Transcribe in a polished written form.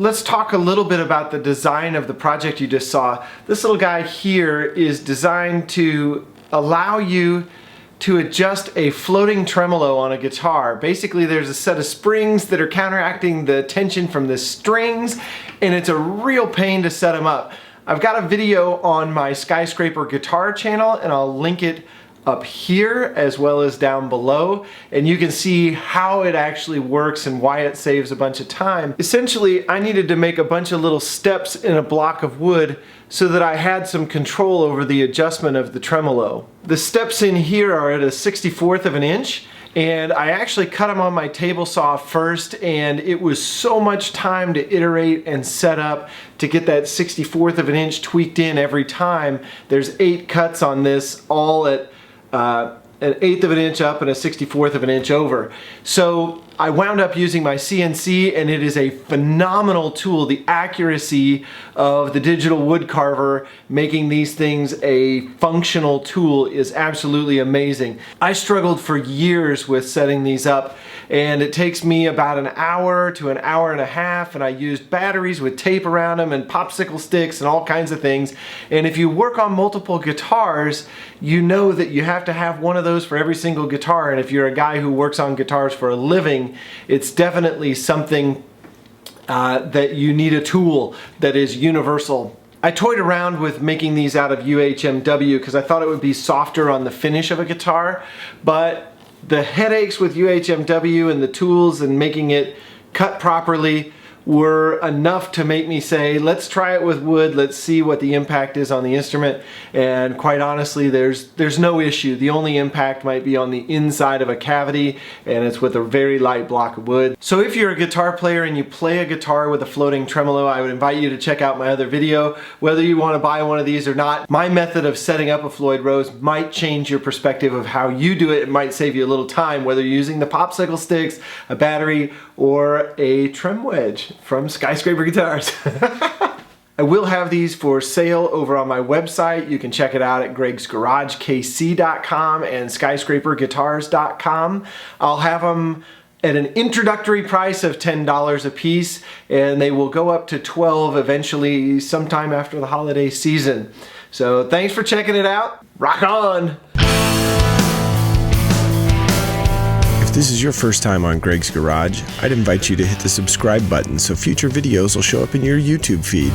let's talk a little bit about the design of the project you just saw. This little guy here is designed to allow you to adjust a floating tremolo on a guitar. Basically, there's a set of springs that are counteracting the tension from the strings, and it's a real pain to set them up. I've got a video on my Skyscraper guitar channel, and I'll link it up here as well as down below, and you can see how it actually works and why it saves a bunch of time. Essentially, I needed to make a bunch of little steps in a block of wood so that I had some control over the adjustment of the tremolo. The steps in here are at a 64th of an inch, and I actually cut them on my table saw first, and it was so much time to iterate and set up to get that 64th of an inch tweaked in every time. There's 8 cuts on this, all at an 1/8 of an inch up and a 64th of an inch over. So I wound up using my CNC, and it is a phenomenal tool. The accuracy of the digital wood carver making these things a functional tool is absolutely amazing. I struggled for years with setting these up, and it takes me about an hour to an hour and a half, and I used batteries with tape around them and popsicle sticks and all kinds of things. And if you work on multiple guitars, you know that you have to have one of those for every single guitar, and if you're a guy who works on guitars for a living, it's definitely something that you need a tool that is universal. I toyed around with making these out of UHMW because I thought it would be softer on the finish of a guitar, but the headaches with UHMW and the tools and making it cut properly were enough to make me say, let's try it with wood, let's see what the impact is on the instrument. And quite honestly, there's no issue. The only impact might be on the inside of a cavity, and it's with a very light block of wood. So if you're a guitar player and you play a guitar with a floating tremolo, I would invite you to check out my other video. Whether you want to buy one of these or not, my method of setting up a Floyd Rose might change your perspective of how you do it. It might save you a little time, whether you're using the popsicle sticks, a battery, or a trim wedge from Skyscraper Guitars. I will have these for sale over on my website. You can check it out at gregsgaragekc.com and skyscraperguitars.com. I'll have them at an introductory price of $10 a piece, and they will go up to $12 eventually sometime after the holiday season. So thanks for checking it out. Rock on! If this is your first time on Greg's Garage, I'd invite you to hit the subscribe button so future videos will show up in your YouTube feed.